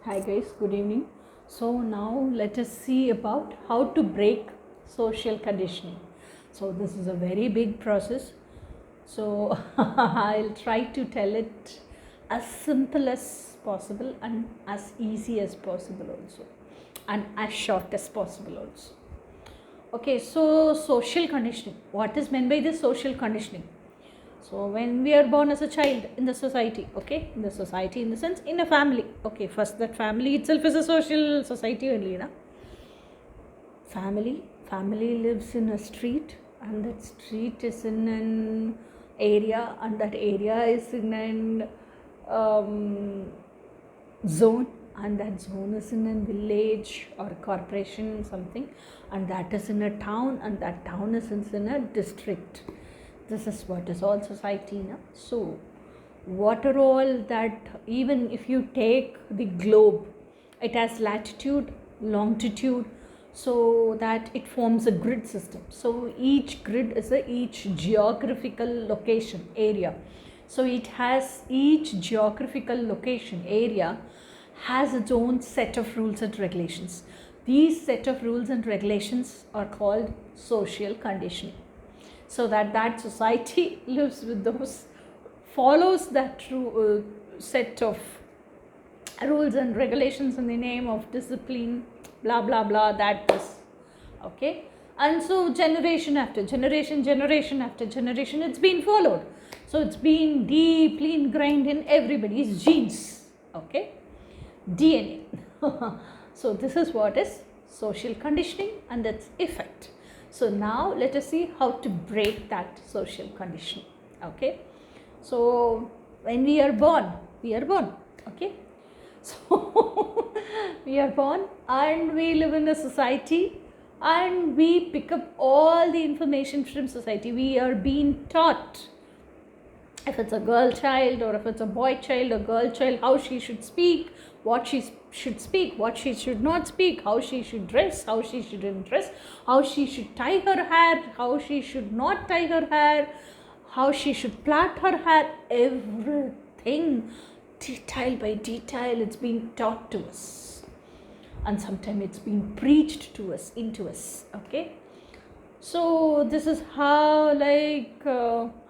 Hi guys, good evening. So now let us see about how to break social conditioning. So this is a very big process. So I'll try to tell it as simple as possible and as easy as possible also, and as short as possible also. Okay, so social conditioning. What is meant by this social conditioning? So when we are born as a child in the society, okay, in the society, in the sense in a family, okay, first that family itself is a social society only, na? Family lives in a street, and that street is in an area, and that area is in an zone, and that zone is in a village or corporation something, and that is in a town, and that town is in a district. This is what is all society now. So what are all that, even if you take the globe, it has latitude, longitude, so that it forms a grid system. So each grid is each geographical location area. So it has each geographical location area has its own set of rules and regulations. These set of rules and regulations are called social conditioning. So that society lives with those, follows that true set of rules and regulations in the name of discipline, blah blah blah, that is okay. And so generation after generation after generation, it's been followed. So it's been deeply ingrained in everybody's genes, okay, DNA. So this is what is social conditioning and its effect. So now let us see how to break that social conditioning. Okay, so when we are born, okay, so we are born and we live in a society, and we pick up all the information from society. We are being taught, if it's a girl child or if it's a boy child or girl child, how she should speak, what she should speak, what she should not speak, how she should dress, how she shouldn't dress, how she should tie her hair, how she should not tie her hair, how she should plait her hair. Everything, detail by detail, it's been taught to us, and sometimes it's been preached to us, into us. Okay, so this is how,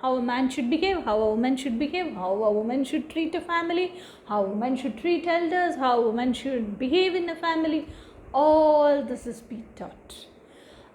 how a man should behave, how a woman should behave, how a woman should treat a family, how a woman should treat elders, how a woman should behave in a family. All this is being taught.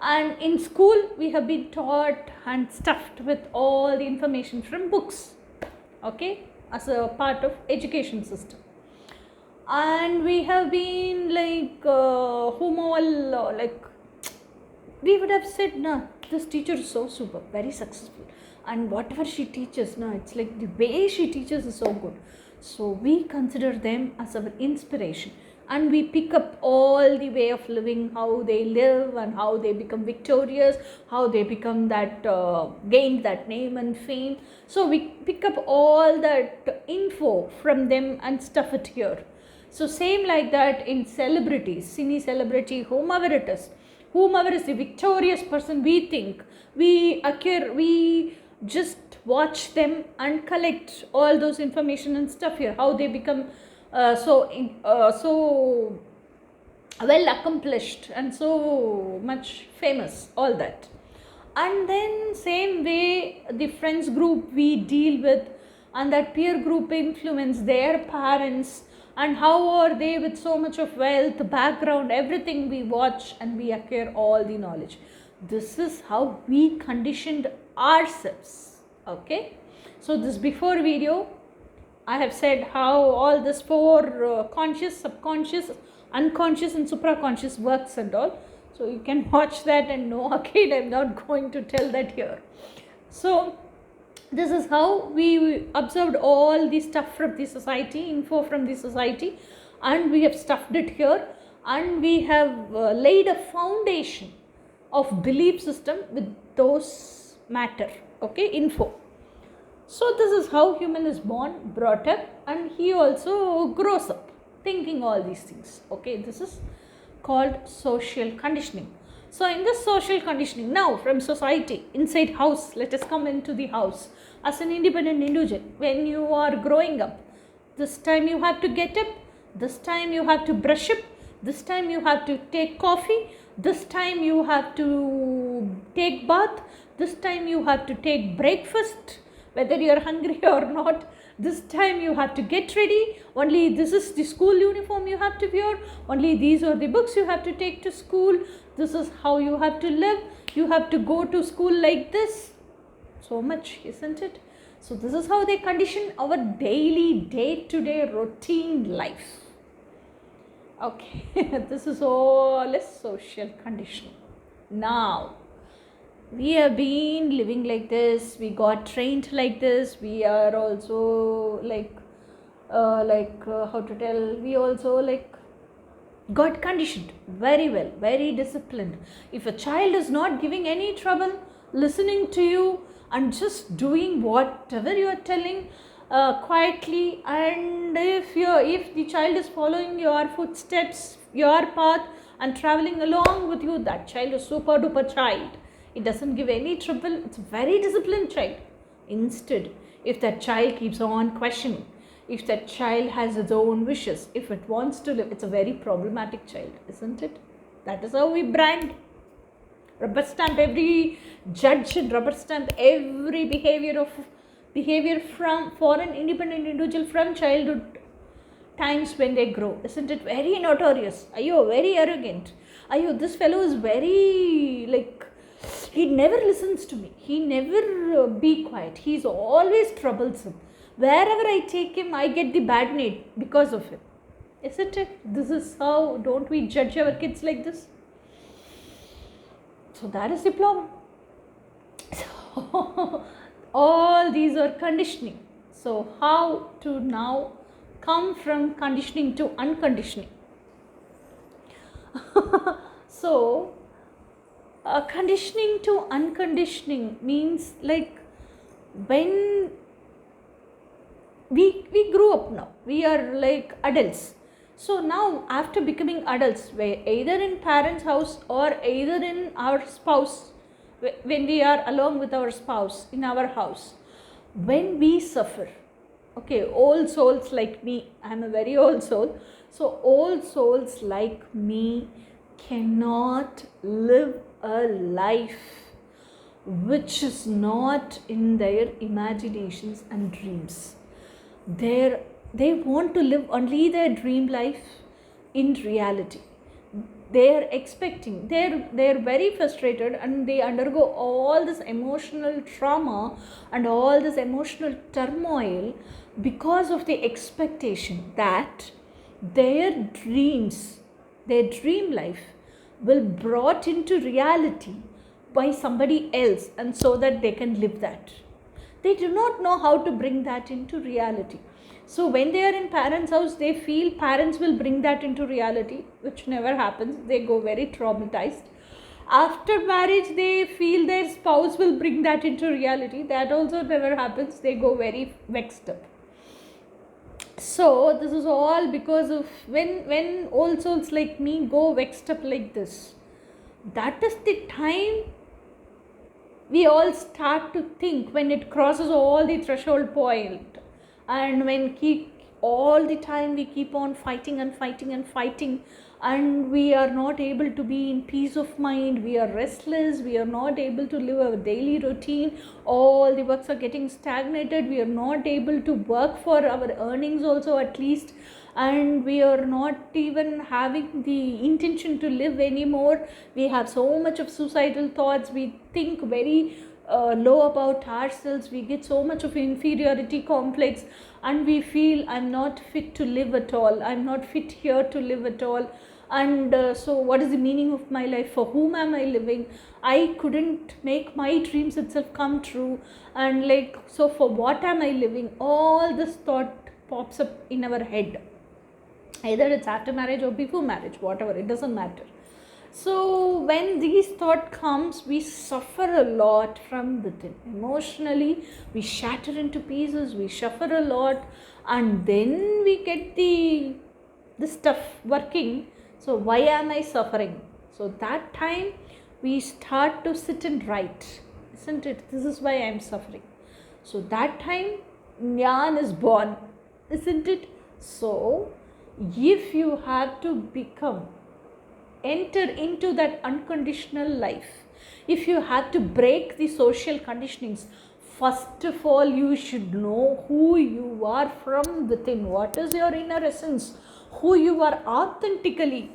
And in school, we have been taught and stuffed with all the information from books, okay, as a part of education system. And we have been we would have said, no, this teacher is so super, very successful, and whatever she teaches, no, it's like the way she teaches is so good. So we consider them as our inspiration, and we pick up all the way of living, how they live and how they become victorious, how they become that, gain that name and fame. So we pick up all that info from them and stuff it here. So same like that in celebrities, cine celebrity, whomever it is, whomever is the victorious person, we think, we just watch them and collect all those information and stuff here, how they become so well accomplished and so much famous, all that. And then same way the friends group we deal with, and that peer group influence their parents, and how are they with so much of wealth, background, everything we watch and we acquire all the knowledge. This is how we conditioned ourselves. Okay, so this before video I have said how all this four conscious, subconscious, unconscious and supraconscious works and all. So you can watch that and know. Again, I'm not going to tell that here. So this is how we observed all the stuff from the society, info from the society, and we have stuffed it here, and we have laid a foundation of belief system with those matter, okay, info. So this is how human is born, brought up, and he also grows up thinking all these things. Okay, this is called social conditioning. So in this social conditioning, now from society, inside house, let us come into the house. As an independent individual, when you are growing up, this time you have to get up, This time you have to brush up. This time you have to take coffee. This time you have to take bath. This time you have to take breakfast, whether you are hungry or not. This time you have to get ready. Only this is the school uniform you have to wear. Only these are the books you have to take to school. This is how you have to live. You have to go to school like this. So much, isn't it? So this is how they condition our daily, day-to-day routine life. Okay, this is all a social conditioning. Now, we have been living like this, we got trained like this, we are also how to tell, we also got conditioned very well, very disciplined. If a child is not giving any trouble, listening to you and just doing whatever you are telling quietly, and if the child is following your footsteps, your path and traveling along with you, that child is super duper child. It doesn't give any trouble. It's a very disciplined child. Instead, if that child keeps on questioning, if that child has its own wishes, if it wants to live, it's a very problematic child, isn't it? That is how we brand, rubber stamp every judge and rubber stamp every behavior for an independent individual from childhood times when they grow. Isn't it very notorious? Ayo, very arrogant. Ayo, this fellow is very he never listens to me. He never be quiet. He's always troublesome. Wherever I take him, I get the bad name because of him. Isn't it? This is how, don't we judge our kids like this? So that is the problem. So all these are conditioning. So how to now come from conditioning to unconditioning? So conditioning to unconditioning means when we grew up now, we are like adults. So now after becoming adults, either in parents' house or either in our spouse, when we are along with our spouse in our house, when we suffer, okay, old souls like me, I am a very old soul, so old souls like me cannot live a life which is not in their imaginations and dreams. They want to live only their dream life in reality. They are expecting, they're very frustrated, and they undergo all this emotional trauma and all this emotional turmoil because of the expectation that their dreams, their dream life will brought into reality by somebody else, and so that they can live that. They do not know how to bring that into reality. So when they are in parents' house, they feel parents will bring that into reality, which never happens. They go very traumatized. After marriage, they feel their spouse will bring that into reality. That also never happens. They go very vexed up. So this is all because of when old souls like me go vexed up like this. That is the time we all start to think, when it crosses all the threshold point, and when all the time we keep on fighting and fighting and fighting, and we are not able to be in peace of mind, we are restless, we are not able to live our daily routine, all the works are getting stagnated, we are not able to work for our earnings also at least, and we are not even having the intention to live anymore. We have so much of suicidal thoughts, we think very low about ourselves, we get so much of inferiority complex, and we feel I'm not fit to live at all, I'm not fit here to live at all, and so what is the meaning of my life, for whom am I living, I couldn't make my dreams itself come true, and so for what am I living? All this thought pops up in our head, either it's after marriage or before marriage, whatever, it doesn't matter. So when these thought comes, we suffer a lot from within. Emotionally, we shatter into pieces, we suffer a lot, and then we get the stuff working. So why am I suffering? So that time we start to sit and write, isn't it? This is why I am suffering. So that time Jnana is born, isn't it? So if you have to enter into that unconditional life, if you have to break the social conditionings, first of all, you should know who you are from within, what is your inner essence, who you are authentically,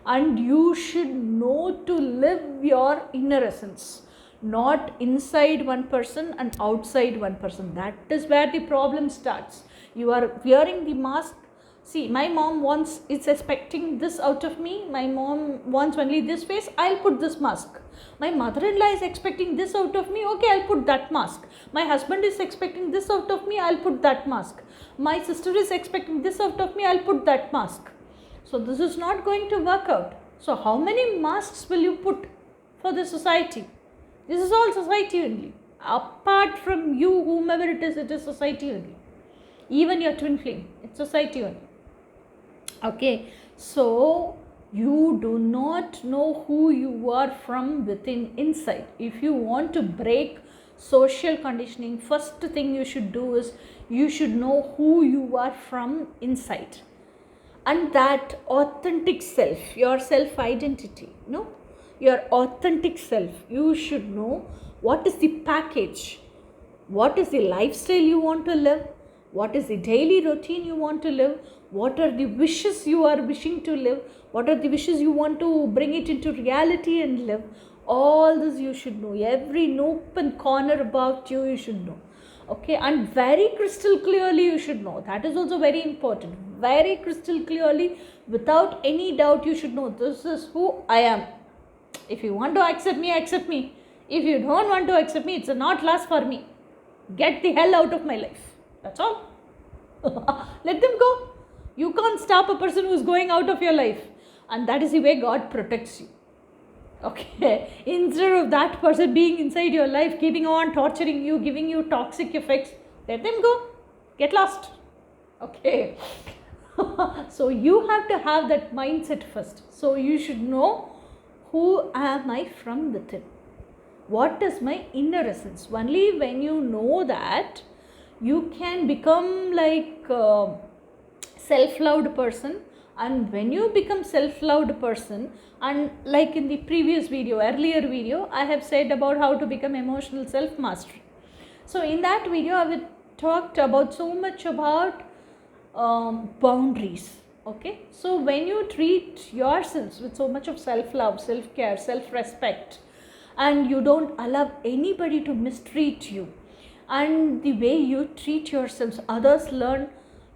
and you should know to live your inner essence, not inside one person and outside one person. That is where the problem starts. You are wearing the mask. See, my mom wants, it's expecting this out of me. My mom wants only this face, I'll put this mask. My mother-in-law is expecting this out of me, okay, I'll put that mask. My husband is expecting this out of me, I'll put that mask. My sister is expecting this out of me, I'll put that mask. So this is not going to work out. So how many masks will you put for the society? This is all society only. Apart from you, whomever it is society only. Even your twin flame, it's society only. Okay, so you do not know who you are from within inside. If you want to break social conditioning, first thing you should do is you should know who you are from inside. And that authentic self, your self identity, your authentic self, you should know what is the package, what is the lifestyle you want to live, what is the daily routine you want to live, what are the wishes you are wishing to live, what are the wishes you want to bring it into reality and live. All this you should know. Every nook and corner about you, you should know. Okay, and very crystal clearly you should know. That is also very important. Very crystal clearly, without any doubt, you should know this is who I am. If you want to accept me, accept me. If you don't want to accept me, it's not last for me. Get the hell out of my life. That's all. Let them go. You can't stop a person who is going out of your life. And that is the way God protects you. Okay, instead of that person being inside your life, keeping on torturing you, giving you toxic effects, let them go. Get lost. Okay. So you have to have that mindset first. So you should know, who am I from within? What is my inner essence? Only when you know that, you can become like a self-loved person. And when you become self-loved person, and like in the previous video, earlier video, I have said about how to become emotional self-mastery. So in that video, I have talked about so much about boundaries. Okay, so when you treat yourselves with so much of self-love, self-care, self-respect, and you don't allow anybody to mistreat you, and the way you treat yourselves, others learn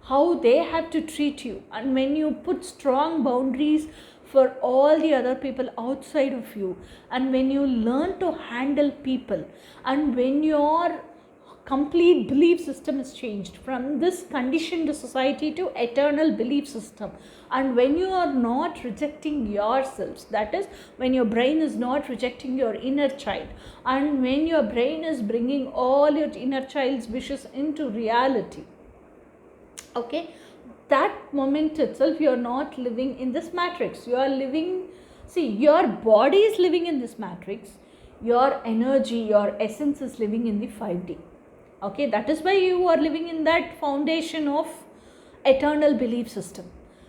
how they have to treat you. And when you put strong boundaries for all the other people outside of you, and when you learn to handle people, and when your complete belief system is changed from this conditioned society to eternal belief system, and when you are not rejecting yourselves, that is, when your brain is not rejecting your inner child, and when your brain is bringing all your inner child's wishes into reality, okay, that moment itself, you are not living in this matrix. You are living, see, your body is living in this matrix, your energy, your essence is living in the 5D. Okay, that is why you are living in that foundation of eternal belief system.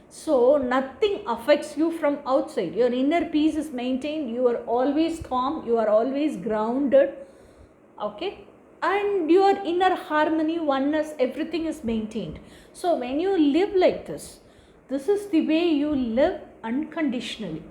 So nothing affects you from outside. Your inner peace is maintained. You are always calm. You are always grounded. Okay, and your inner harmony, oneness, everything is maintained. So when you live like this, this is the way you live unconditionally.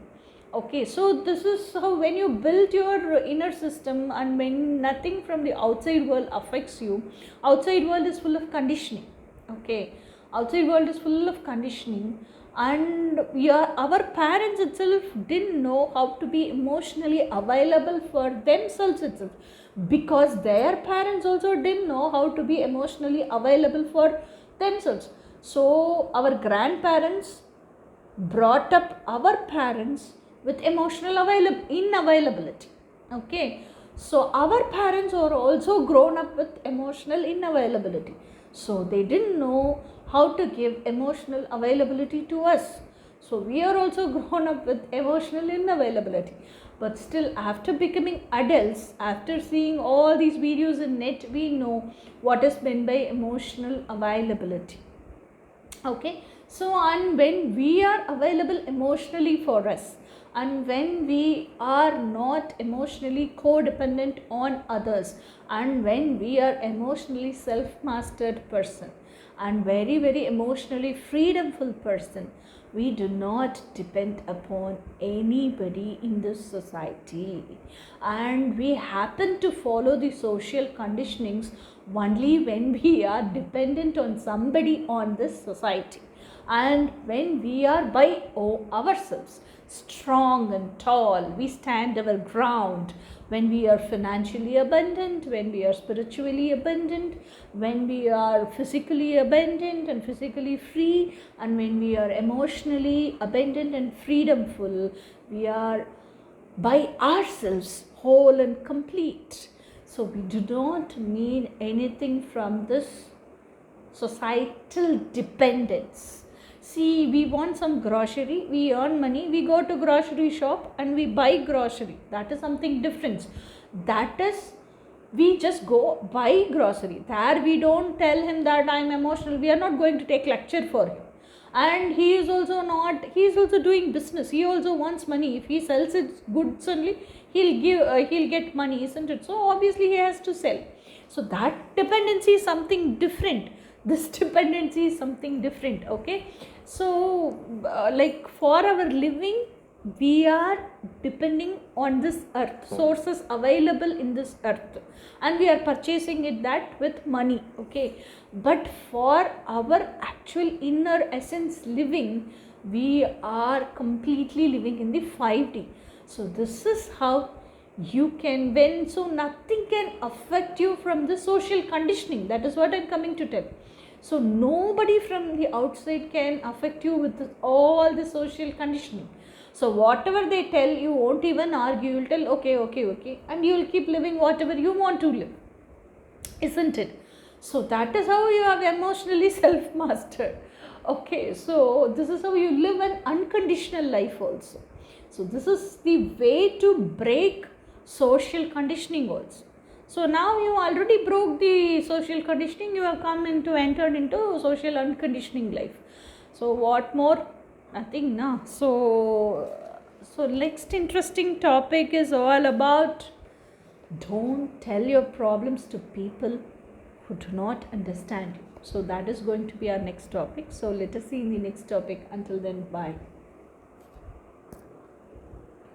Okay, so this is how, when you build your inner system, and when nothing from the outside world affects you, outside world is full of conditioning. Okay, outside world is full of conditioning, and our parents itself didn't know how to be emotionally available for themselves itself, because their parents also didn't know how to be emotionally available for themselves. So our grandparents brought up our parents with emotional inavailability. Okay, so our parents are also grown up with emotional inavailability, so they didn't know how to give emotional availability to us. So we are also grown up with emotional inavailability. But still, after becoming adults, after seeing all these videos in net, we know what is meant by emotional availability. Okay, So, and when we are available emotionally for us, and when we are not emotionally codependent on others, and when we are emotionally self-mastered person and very, very emotionally freedomful person, we do not depend upon anybody in this society, and we happen to follow the social conditionings only when we are dependent on somebody on this society. And when we are by ourselves strong and tall, we stand our ground, when we are financially abundant, when we are spiritually abundant, when we are physically abundant and physically free, and when we are emotionally abundant and freedomful, we are by ourselves whole and complete. So we do not need anything from this societal dependence. See, we want some grocery, we earn money, we go to grocery shop and we buy grocery. That is something different. That is, we just go buy grocery. There we don't tell him that I am emotional. We are not going to take lecture for him. And he is also not, he is also doing business. He also wants money. If he sells his goods only, he'll get money, isn't it? So obviously he has to sell. So that dependency is something different. This dependency is something different. Okay, so like for our living, we are depending on this earth, sources available in this earth, and we are purchasing it that with money. Okay, but for our actual inner essence living, we are completely living in the 5D. So this is how you can win. So nothing can affect you from the social conditioning. That is what I'm coming to tell. So nobody from the outside can affect you with all the social conditioning. So whatever they tell, you won't even argue. You'll tell okay, and you will keep living whatever you want to live, isn't it? So that is how you have emotionally self-mastered. Okay, so this is how you live an unconditional life also. So this is the way to break social conditioning also. So now you already broke the social conditioning, you have entered into social unconditioning life. So what more? Nothing, no. So next interesting topic is all about, don't tell your problems to people who do not understand you. So that is going to be our next topic. So let us see in the next topic. Until then, bye.